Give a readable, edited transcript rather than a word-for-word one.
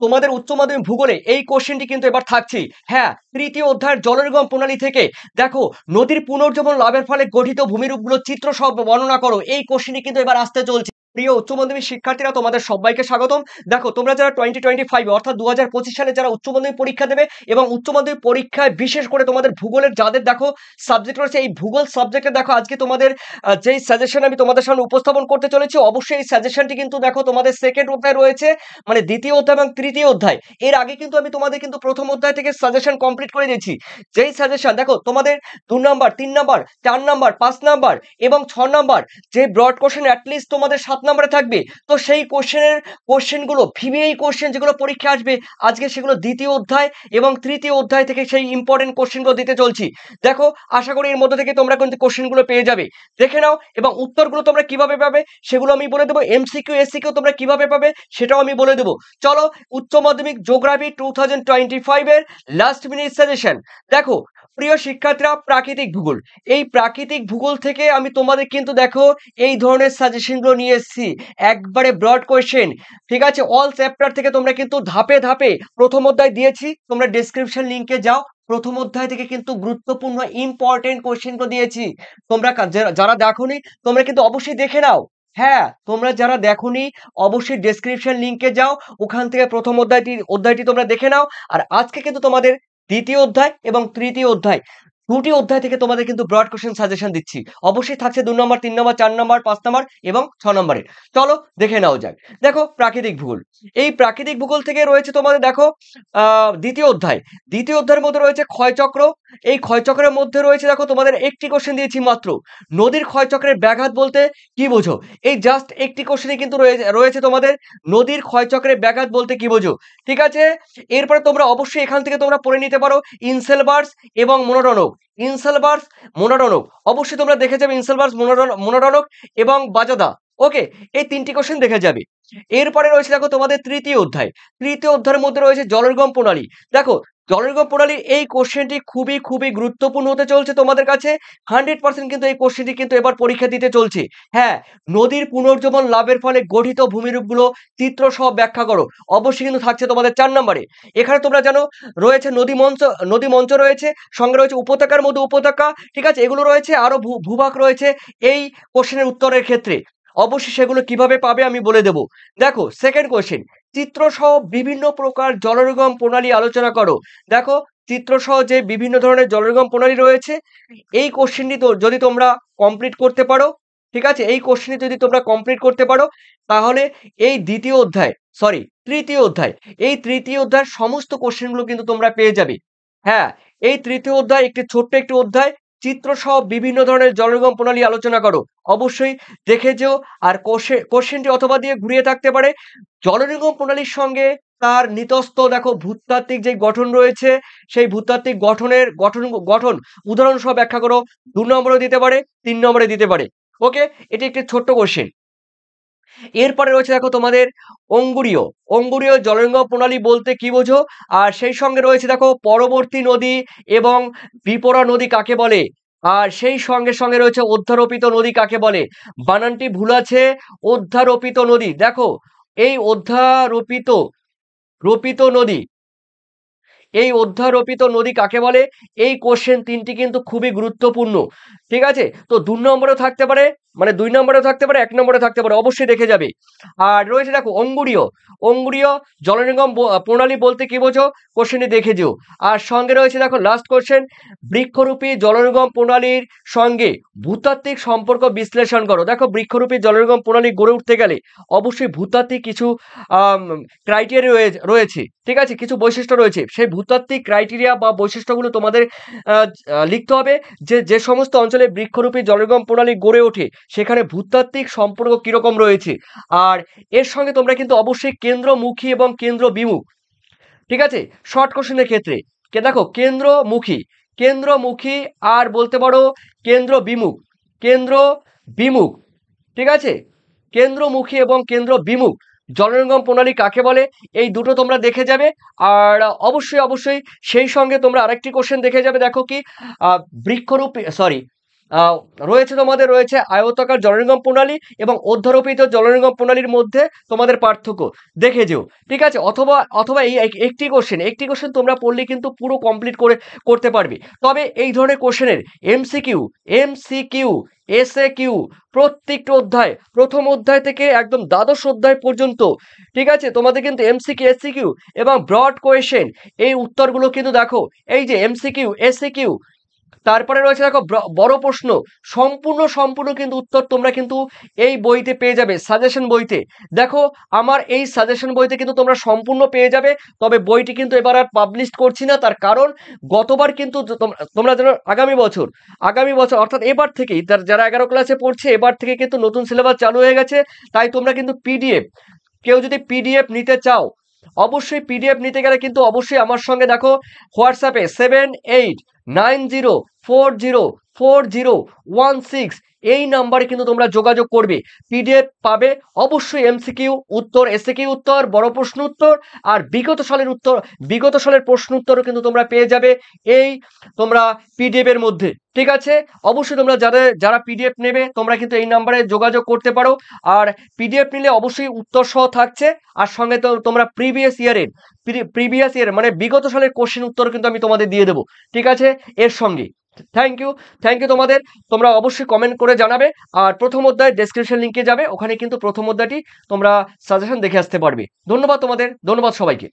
তোমাদের উচ্চ মাধ্যমিক ভূগোলে এই কোশ্চেনটি কিন্তু এবার থাকছে। হ্যাঁ, তৃতীয় অধ্যায়ের জলনির্গম প্রণালী থেকে দেখো, নদীর পুনর্জীবন লাভের ফলে গঠিত ভূমিরূপগুলো চিত্র সহ বর্ণনা করো, এই কোশ্চেনটি কিন্তু এবার আসতে চলছে। প্রিয় উচ্চ মাধ্যমিক শিক্ষার্থীরা, তোমাদের সবাইকে স্বাগতম। দেখো, তোমরা যারা 2025 অর্থাৎ 2025 সালে যারা উচ্চ মাধ্যমিক পরীক্ষা দেবে এবং উচ্চ মাধ্যমিক পরীক্ষায় বিশেষ করে তোমাদের ভূগোলের যাদের দেখো সাবজেক্ট রয়েছে, এই ভূগোল সাবজেক্টে দেখো আজকে তোমাদের যেই সাজেশন আমি তোমাদের সামনে উপস্থাপন করতে চলেছি, অবশ্যই এই সাজেশনটি কিন্তু দেখো তোমাদের সেকেন্ড অধ্যায় রয়েছে, মানে দ্বিতীয় অধ্যায় এবং তৃতীয় অধ্যায়। এর আগে কিন্তু আমি তোমাদের কিন্তু প্রথম অধ্যায় থেকে সাজেশন কমপ্লিট করে দিয়েছি। যেই সাজেশন দেখো তোমাদের 2 নাম্বার, 3 নাম্বার, 4 নাম্বার, 5 নাম্বার এবং 6 নাম্বার যে ব্রড কোশ্চেন অ্যাটলিস্ট তোমাদের 7 নাম্বারে থাকবে, তো সেই কোশ্চেনগুলো ভিভিআই কোশ্চেন যেগুলো পরীক্ষা আসবে আজকে, সেগুলো দ্বিতীয় অধ্যায় এবং তৃতীয় অধ্যায় থেকে সেই ইম্পর্টেন্ট কোশ্চেনগুলো দিতে চলছি। দেখো, আশা করি এর মধ্যে থেকে তোমরা কিন্তু কোশ্চেনগুলো পেয়ে যাবে, দেখে নাও। এবং উত্তরগুলো তোমরা কিভাবে পাবে সেগুলো আমি বলে দেবো, এমসিকিউ এসসিকিউ তোমরা কিভাবে পাবে সেটাও আমি বলে দেবো। চলো, উচ্চ মাধ্যমিক জিওগ্রাফি 2025 এর লাস্ট মিনিট সাজেশন। দেখো প্রিয় শিক্ষার্থীরা, প্রাকৃতিক ভূগোল, এই প্রাকৃতিক ভূগোল থেকে আমি তোমাদের কিন্তু দেখো এই ধরনের সাজেশনগুলো নিয়ে এসেছি, একবারে ব্রড কোয়েশ্চেন। ঠিক আছে, অল চ্যাপ্টার থেকে তোমরা কিন্তু ধাপে ধাপে প্রথম অধ্যায় দিয়েছি, তোমরা ডেসক্রিপশন লিংকে যাও, প্রথম অধ্যায় থেকে কিন্তু গুরুত্বপূর্ণ ইম্পর্টেন্ট কোয়েশ্চেনগুলো দিয়েছি। তোমরা যারা দেখোনি তোমরা কিন্তু অবশ্যই দেখে নাও। হ্যাঁ, তোমরা যারা দেখোনি অবশ্যই ডেসক্রিপশন লিংকে যাও, ওখান থেকে প্রথম অধ্যায়টি তোমরা দেখে নাও। আর আজকে কিন্তু তোমাদের দ্বিতীয় অধ্যায় এবং তৃতীয় অধ্যায় দুটি অধ্যায় থেকে তোমাদের কিন্তু ব্রড কোশ্চেন সাজেশন দিচ্ছি। অবশ্যই থাকছে 2 নম্বর, 3 নম্বর, 4 নম্বর, 5 নম্বর এবং 6 নম্বরে। চলো দেখে নাও যাক। দেখো, প্রাকৃতিক ভূগোল, এই প্রাকৃতিক ভূগোল থেকে রয়েছে তোমাদের দেখো দ্বিতীয় অধ্যায়। দ্বিতীয় অধ্যায়ের মধ্যে রয়েছে ক্ষয়চক্র। এই ক্ষয়চক্রের মধ্যে রয়েছে দেখো তোমাদের একটি কোশ্চেন দিয়েছি মাত্র, নদীর ক্ষয়চক্রের ব্যাঘাত বলতে কি বোঝো। এই জাস্ট একটি কোশ্চেনই কিন্তু রয়েছে তোমাদের, নদীর ক্ষয়চক্রের ব্যাঘাত বলতে কি বোঝো। ঠিক আছে, এরপরে তোমরা অবশ্যই এখান থেকে তোমরা পড়ে নিতে পারো ইনসেলবার্স এবং মোনোটনক। ইনসেলবার্স, মোনোটনক অবশ্যই তোমরা দেখে যাবে, ইনসেলবার্স, মোনোটনক এবং বাজাদা। ওকে, এই তিনটি কোশ্চেন দেখে যাবে। এরপরে রয়েছে দেখো তোমাদের তৃতীয় অধ্যায়। তৃতীয় অধ্যায়ের মধ্যে রয়েছে জলনির্গম প্রণালী। দেখো, জলনির্গম প্রণালীর এই কোশ্চেনটি খুবই খুবই গুরুত্বপূর্ণ হতে চলছে তোমাদের কাছে। 100% কিন্তু এই কোশ্চেনটি কিন্তু এবার পরীক্ষা দিতে চলছে। হ্যাঁ, নদীর পুনর্জীবন লাভের ফলে গঠিত ভূমিরূপগুলো চিত্র সহ ব্যাখ্যা করো, অবশ্যই কিন্তু থাকছে তোমাদের 4 নম্বরে। এখানে তোমরা জানো রয়েছে নদী মঞ্চ রয়েছে, সঙ্গে রয়েছে উপত্যকার মধ্যে উপত্যকা। ঠিক আছে, এগুলো রয়েছে, আরো ভূভাগ রয়েছে এই কোশ্চেনের উত্তরের ক্ষেত্রে। অবশ্যই সেগুলো কিভাবে পাবে আমি বলে দেবো। দেখো, সেকেন্ড কোশ্চেন, চিত্র সহ বিভিন্ন প্রকার জলনির্গম প্রণালী আলোচনা করো। দেখো, চিত্র সহ যে বিভিন্ন ধরনের জলনির্গম প্রণালী রয়েছে, এই কোশ্চেনটি তো যদি তোমরা কমপ্লিট করতে পারো, ঠিক আছে, এই কোশ্চেনটি যদি তোমরা কমপ্লিট করতে পারো, তাহলে এই তৃতীয় অধ্যায়, এই তৃতীয় অধ্যায়ের সমস্ত কোশ্চেনগুলো কিন্তু তোমরা পেয়ে যাবে। হ্যাঁ, এই তৃতীয় অধ্যায় একটি ছোট্ট একটি অধ্যায়, চিত্র সহ বিভিন্ন ধরনের জলনির্গম প্রণালী আলোচনা করো, অবশ্যই দেখে যেও। আর কোশ্চেনটি অথবা দিয়ে ঘুরিয়ে থাকতে পারে, জলনির্গম প্রণালীর সঙ্গে তার নিতস্ত দেখো ভূতাত্ত্বিক যে গঠন রয়েছে, সেই ভূতাত্ত্বিক গঠন উদাহরণ সহ ব্যাখ্যা করো। 2 নম্বরে দিতে পারে, 3 নম্বরে দিতে পারে। ওকে, এটি একটি ছোট্ট কোশ্চেন। এরপরে রয়েছে দেখো তোমাদের অঙ্গুরীয় জলনির্গম প্রণালী বলতে কি বোঝো। আর সেই সঙ্গে রয়েছে দেখো পরবর্তী নদী এবং বিপরা নদী কাকে বলে। আর সেই সঙ্গে সঙ্গে রয়েছে অধ্যারোপিত নদী কাকে বলে। বানানটি ভুল আছে, অধ্যারোপিত নদী। দেখো, এই রোপিত নদী, এই অধ্যারোপিত নদী কাকে বলে, এই কোশ্চেন তিনটি কিন্তু খুবই গুরুত্বপূর্ণ। ঠিক আছে, তো 2 নম্বরেও থাকতে পারে, মানে 2 নম্বরেও থাকতে পারে, 1 নম্বরে থাকতে পারে, অবশ্যই দেখে যাবে। আর রয়েছে দেখো অঙ্গুরীয় জলনির্গম প্রণালী বলতে কি বোঝো, কোশ্চেনটি দেখে যেও। আর সঙ্গে রয়েছে দেখো লাস্ট কোশ্চেন, বৃক্ষরূপী জলনির্গম প্রণালীর সঙ্গে ভূতাত্ত্বিক সম্পর্ক বিশ্লেষণ করো। দেখো, বৃক্ষরূপী জলনির্গম প্রণালী গড়ে উঠতে গেলে অবশ্যই ভূতাত্ত্বিক কিছু ক্রাইটেরিয়া রয়েছে। ঠিক আছে, কিছু বৈশিষ্ট্য রয়েছে, সেই ভূতাত্ত্বিক ক্রাইটেরিয়া বা বৈশিষ্ট্যগুলো তোমাদের লিখতে হবে, যে সমস্ত অঞ্চলে বৃক্ষরূপী জলনির্গম প্রণালী গড়ে ওঠে সেখানে ভূতাত্ত্বিক সম্পর্ক কিরকম রয়েছে। আর এর সঙ্গে তোমরা কিন্তু অবশ্যই কেন্দ্রমুখী এবং কেন্দ্র বিমুখ, ঠিক আছে, শর্ট কোশ্চেনের ক্ষেত্রে দেখো কেন্দ্রমুখী আর বলতে পারো কেন্দ্র বিমুখ। ঠিক আছে, কেন্দ্রমুখী এবং কেন্দ্র বিমুখ জলনির্গম প্রণালী কাকে বলে, এই দুটো তোমরা দেখে যাবে। আর অবশ্যই সেই সঙ্গে তোমরা আরেকটি কোশ্চেন দেখে যাবে। দেখো কি, বৃক্ষরূপী রয়েছে তোমাদের রয়েছে আয়তাকার জলনির্গম প্রণালী এবং অধ্যারোপিত জলনির্গম প্রণালীর মধ্যে তোমাদের পার্থক্য দেখে যেও, ঠিক আছে। অথবা অথবা এই একটি কোশ্চেন তোমরা পড়লে কিন্তু পুরো কমপ্লিট করতে পারবে। তবে এই ধরনের কোশ্চেনের এমসিকিউ এসএকিউ প্রত্যেকটা অধ্যায়, প্রথম অধ্যায় থেকে একদম দ্বাদশ অধ্যায় পর্যন্ত, ঠিক আছে, তোমাদের কিন্তু এমসিকিউ এসসিকিউ এবং ব্রড কোয়েশ্চেন এই উত্তরগুলো কিন্তু দেখো, এই যে এমসিকিউ এসসিকিউ, তারপরে রয়েছে দেখো বড় প্রশ্ন, সম্পূর্ণ কিন্তু উত্তর তোমরা কিন্তু এই বইতে পেয়ে যাবে, সাজেশন বইতে। দেখো আমার এই সাজেশন বইতে কিন্তু তোমরা সম্পূর্ণ পেয়ে যাবে। তবে বইটি কিন্তু এবার আর পাবলিশ করছি না, তার কারণ গতবার কিন্তু তোমরা যেন আগামী বছর অর্থাৎ এবার থেকেই, যারা 11 ক্লাসে পড়ছে এবার থেকে কিন্তু নতুন সিলেবাস চালু হয়ে গেছে। তাই তোমরা কিন্তু কেউ যদি পিডিএফ নিতে চাও, অবশ্যই পিডিএফ নিতে গেলে কিন্তু অবশ্যই আমার সঙ্গে দেখো হোয়াটসঅ্যাপে 7890404016 এই নাম্বারে কিন্তু তোমরা যোগাযোগ করবে, পিডিএফ পাবে অবশ্যই। এমসিকিউ উত্তর, এসএকিউ উত্তর, বড় প্রশ্ন উত্তর আর বিগত সালের প্রশ্ন উত্তরও কিন্তু তোমরা পেয়ে যাবে এই তোমরা পিডিএফ এর মধ্যে, ঠিক আছে। অবশ্যই তোমরা যারা পিডিএফ নেবে তোমরা কিন্তু এই নাম্বারে যোগাযোগ করতে পারো। আর পিডিএফ নিলে অবশ্যই উত্তর সহ থাকছে, আর সঙ্গে তো তোমরা প্রিভিয়াস ইয়ারের মানে বিগত সালের কোশ্চেন উত্তর কিন্তু আমি তোমাদের দিয়ে দেবো, ঠিক আছে, এর সঙ্গে। থ্যাংক ইউ তোমাদের। তোমরা অবশ্যই কমেন্ট করে জানাবে। আর প্রথম অধ্যায় ডেসক্রিপশন লিঙ্কে যাবে, ওখানে কিন্তু প্রথম অধ্যায়টি তোমরা সাজেশন দেখে আসতে পারবে। ধন্যবাদ তোমাদের, ধন্যবাদ সবাইকে।